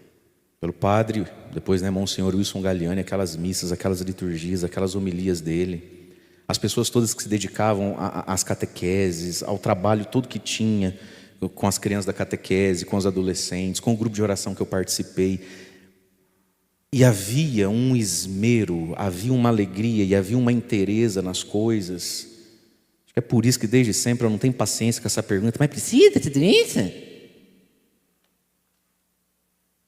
pelo padre, depois, né, Monsenhor Wilson Galiani, aquelas missas, aquelas liturgias, aquelas homilias dele, as pessoas todas que se dedicavam às catequeses, ao trabalho todo que tinha com as crianças da catequese, com os adolescentes, com o grupo de oração que eu participei. E havia um esmero, havia uma alegria e havia uma inteireza nas coisas. Acho que é por isso que desde sempre eu não tenho paciência com essa pergunta, mas precisa tudo isso?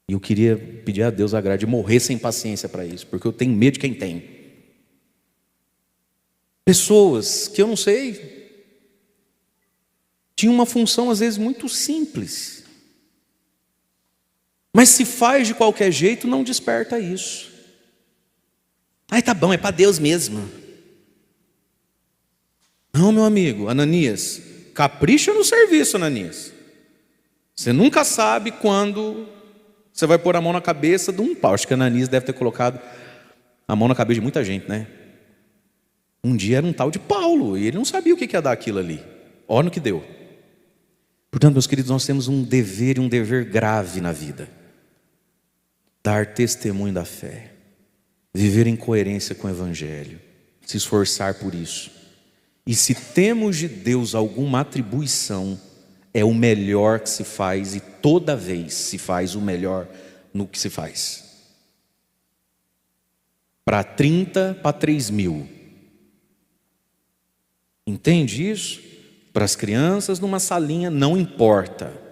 E eu queria pedir a Deus a graça de morrer sem paciência para isso, porque eu tenho medo de quem tem. Pessoas que eu não sei, tinham uma função às vezes muito simples, mas se faz de qualquer jeito, não desperta isso. Ai, tá bom, é para Deus mesmo. Não, meu amigo, Ananias, capricha no serviço, Ananias. Você nunca sabe quando você vai pôr a mão na cabeça de um pau. Acho que Ananias deve ter colocado a mão na cabeça de muita gente, né? Um dia era um tal de Paulo, e ele não sabia o que ia dar aquilo ali. Olha no que deu. Portanto, meus queridos, nós temos um dever e um dever grave na vida. Dar testemunho da fé, viver em coerência com o Evangelho, se esforçar por isso. E se temos de Deus alguma atribuição, é o melhor que se faz, e toda vez se faz o melhor no que se faz. Para 30, para 3 mil. Entende isso? Para as crianças numa salinha, não importa.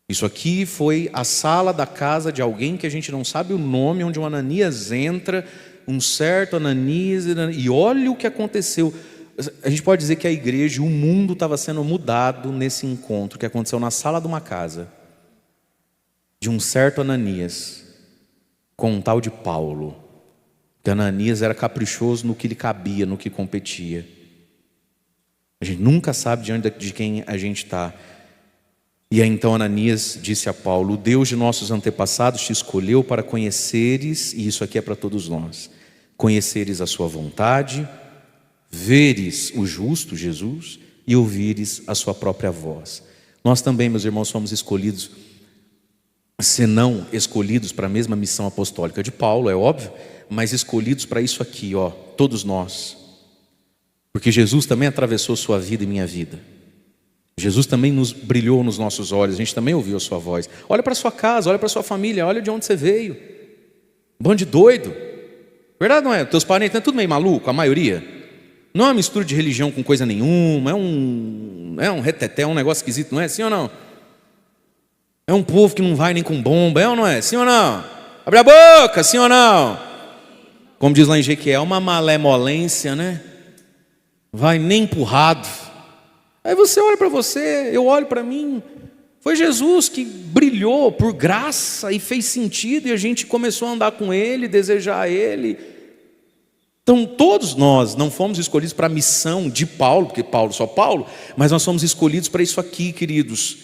Isso aqui foi a sala da casa de alguém que a gente não sabe o nome, onde um Ananias entra, um certo Ananias, e olha o que aconteceu. A gente pode dizer que a igreja, o mundo estava sendo mudado nesse encontro que aconteceu na sala de uma casa, de um certo Ananias, com um tal de Paulo. Que Ananias era caprichoso no que lhe cabia, no que competia. A gente nunca sabe diante de quem a gente está. E aí então Ananias disse a Paulo: o Deus de nossos antepassados te escolheu para conheceres, e isso aqui é para todos nós, conheceres a sua vontade, veres o justo Jesus e ouvires a sua própria voz. Nós também, meus irmãos, somos escolhidos, senão escolhidos para a mesma missão apostólica de Paulo, é óbvio, mas escolhidos para isso aqui, ó, todos nós. Porque Jesus também atravessou sua vida e minha vida. Jesus também nos brilhou nos nossos olhos, a gente também ouviu a sua voz. Olha para sua casa, olha para sua família, olha de onde você veio. Um bando de doido. Verdade, não é? Teus parentes é tudo meio maluco, a maioria. Não é uma mistura de religião com coisa nenhuma, é um reteté, é um negócio esquisito, não é? Sim ou não? É um povo que não vai nem com bomba, é ou não é? Sim ou não? Abre a boca, sim ou não? Como diz lá em Jequiel, uma malemolência, né? Vai nem empurrado. Aí você olha para você, eu olho para mim. Foi Jesus que brilhou por graça e fez sentido, e a gente começou a andar com Ele, desejar Ele. Então todos nós não fomos escolhidos para a missão de Paulo, porque Paulo só Paulo, mas nós somos escolhidos para isso aqui, queridos.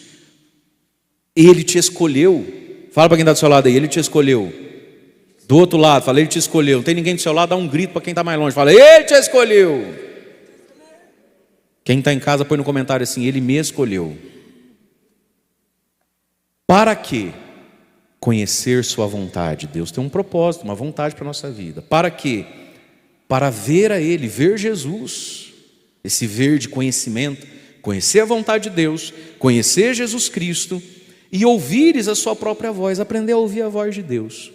Ele te escolheu. Fala para quem está do seu lado aí, Ele te escolheu. Do outro lado, fala, Ele te escolheu. Não tem ninguém do seu lado, dá um grito para quem está mais longe, fala, Ele te escolheu. Quem está em casa põe no comentário assim, Ele me escolheu. Para quê? Conhecer sua vontade. Deus tem um propósito, uma vontade para a nossa vida. Para quê? Para ver a Ele, ver Jesus. Esse ver de conhecimento, conhecer a vontade de Deus, conhecer Jesus Cristo e ouvires a sua própria voz, aprender a ouvir a voz de Deus.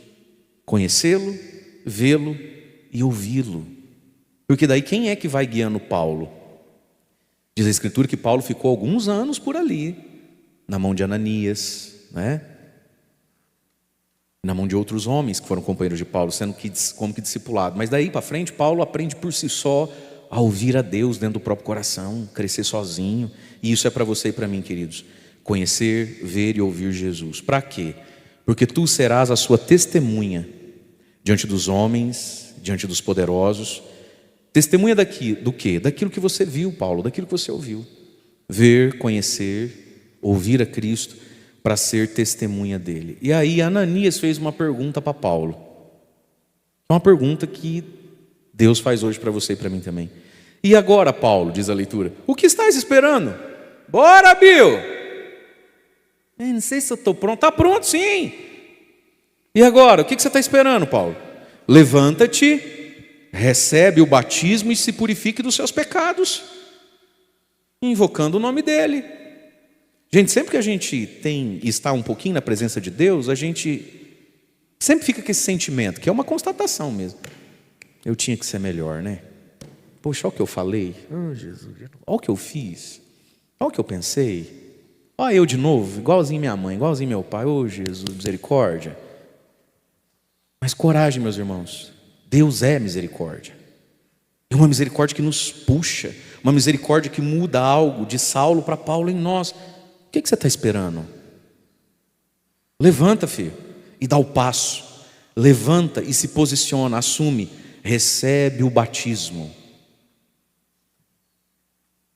Conhecê-lo, vê-lo e ouvi-lo. Porque daí quem é que vai guiando Paulo? Diz a Escritura que Paulo ficou alguns anos por ali, na mão de Ananias, né? Na mão de outros homens que foram companheiros de Paulo, sendo que como que discipulado. Mas daí para frente, Paulo aprende por si só a ouvir a Deus dentro do próprio coração, crescer sozinho. E isso é para você e para mim, queridos. Conhecer, ver e ouvir Jesus. Para quê? Porque tu serás a sua testemunha diante dos homens, diante dos poderosos. Testemunha do quê? Daquilo que você viu, Paulo, daquilo que você ouviu. Ver, conhecer, ouvir a Cristo. para ser testemunha dele. E aí Ananias fez uma pergunta para Paulo. Uma pergunta que Deus faz hoje para você e para mim também. E agora, Paulo, diz a leitura, o que estás esperando? Bora, Bill! Não sei se eu estou pronto. Está pronto, sim. E agora, o que você está esperando, Paulo? Levanta-te, recebe o batismo e se purifique dos seus pecados, invocando o nome dele. Gente, sempre que a gente está um pouquinho na presença de Deus, a gente sempre fica com esse sentimento, que é uma constatação mesmo. Eu tinha que ser melhor, né? Poxa, olha o que eu falei. Oh, Jesus, olha o que eu fiz. Olha o que eu pensei. Olha eu de novo, igualzinho minha mãe, igualzinho meu pai. Oh, Jesus, misericórdia. Mas coragem, meus irmãos. Deus é misericórdia. É uma misericórdia que nos puxa. Uma misericórdia que muda algo de Saulo para Paulo em nós. O que você está esperando? Levanta, filho, e dá o passo. Levanta e se posiciona, assume. Recebe o batismo.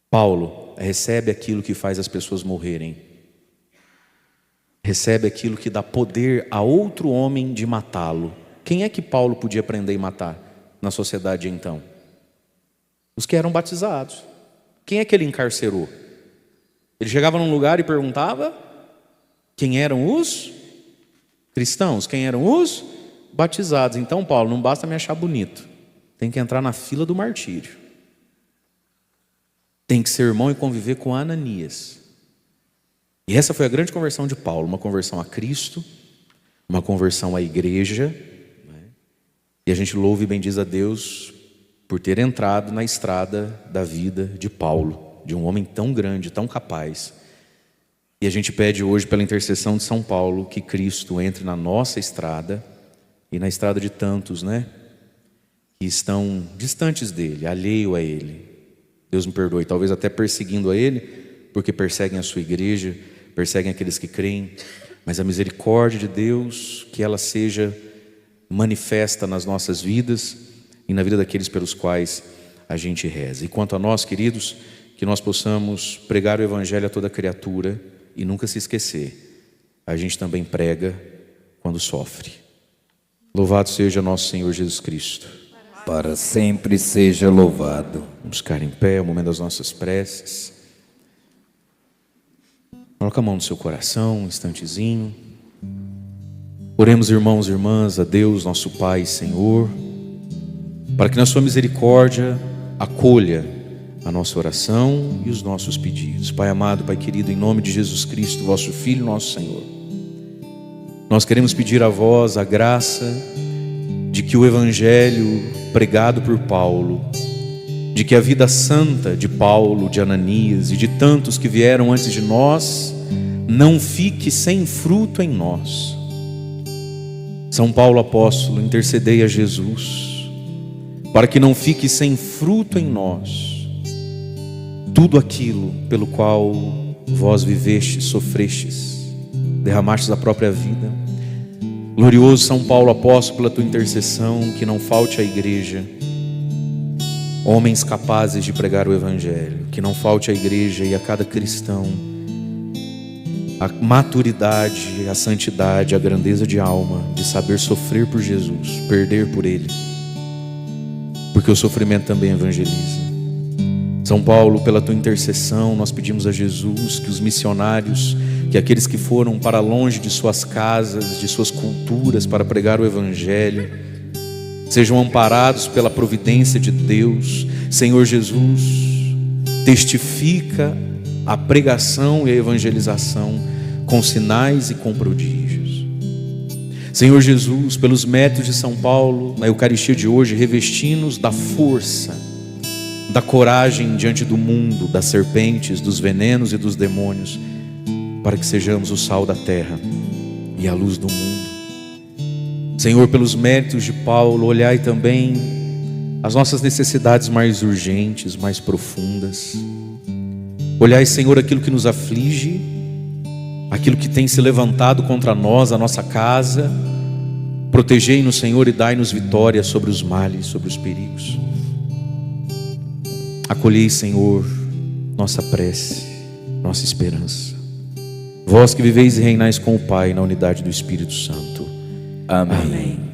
Paulo recebe aquilo que faz as pessoas morrerem. Recebe aquilo que dá poder a outro homem de matá-lo. Quem é que Paulo podia prender e matar na sociedade então? Os que eram batizados. Quem é que ele encarcerou? Ele chegava num lugar e perguntava quem eram os cristãos, quem eram os batizados. Então, Paulo, não basta me achar bonito, tem que entrar na fila do martírio. Tem que ser irmão e conviver com Ananias. E essa foi a grande conversão de Paulo, uma conversão a Cristo, uma conversão à igreja. E a gente louva e bendiz a Deus por ter entrado na estrada da vida de Paulo, de um homem tão grande, tão capaz. E a gente pede hoje, pela intercessão de São Paulo, que Cristo entre na nossa estrada e na estrada de tantos, que estão distantes dele, alheio a ele. Deus me perdoe, talvez até perseguindo a ele, porque perseguem a sua igreja, perseguem aqueles que creem, mas a misericórdia de Deus, que ela seja manifesta nas nossas vidas e na vida daqueles pelos quais a gente reza. E quanto a nós, queridos, que nós possamos pregar o evangelho a toda criatura e nunca se esquecer, a gente também prega quando sofre. Louvado seja nosso Senhor Jesus Cristo. Para sempre seja louvado. Vamos ficar em pé, é o momento das nossas preces. Coloca a mão no seu coração, um instantezinho. Oremos, irmãos e irmãs, a Deus, nosso Pai e Senhor, para que na sua misericórdia acolha a nossa oração e os nossos pedidos. Pai amado, Pai querido, em nome de Jesus Cristo, vosso Filho, nosso Senhor, nós queremos pedir a vós a graça de que o evangelho pregado por Paulo, de que a vida santa de Paulo, de Ananias e de tantos que vieram antes de nós, não fique sem fruto em nós. São Paulo apóstolo, intercedei a Jesus, para que não fique sem fruto em nós tudo aquilo pelo qual vós vivestes, sofrestes, derramastes a própria vida. Glorioso São Paulo apóstolo, pela tua intercessão, que não falte à igreja homens capazes de pregar o evangelho, que não falte à igreja e a cada cristão a maturidade, a santidade, a grandeza de alma, de saber sofrer por Jesus, perder por Ele, porque o sofrimento também evangeliza. São Paulo, pela tua intercessão, nós pedimos a Jesus que os missionários, que aqueles que foram para longe de suas casas, de suas culturas, para pregar o evangelho, sejam amparados pela providência de Deus. Senhor Jesus, testifica a pregação e a evangelização com sinais e com prodígios. Senhor Jesus, pelos méritos de São Paulo, na Eucaristia de hoje, revesti-nos da força, da coragem diante do mundo, das serpentes, dos venenos e dos demônios, para que sejamos o sal da terra e a luz do mundo. Senhor, pelos méritos de Paulo, olhai também as nossas necessidades mais urgentes, mais profundas. Olhai, Senhor, aquilo que nos aflige, aquilo que tem se levantado contra nós, a nossa casa. Protegei-nos, Senhor, e dai-nos vitória sobre os males, sobre os perigos. Acolhei, Senhor, nossa prece, nossa esperança. vós que viveis e reinais com o Pai na unidade do Espírito Santo. Amém.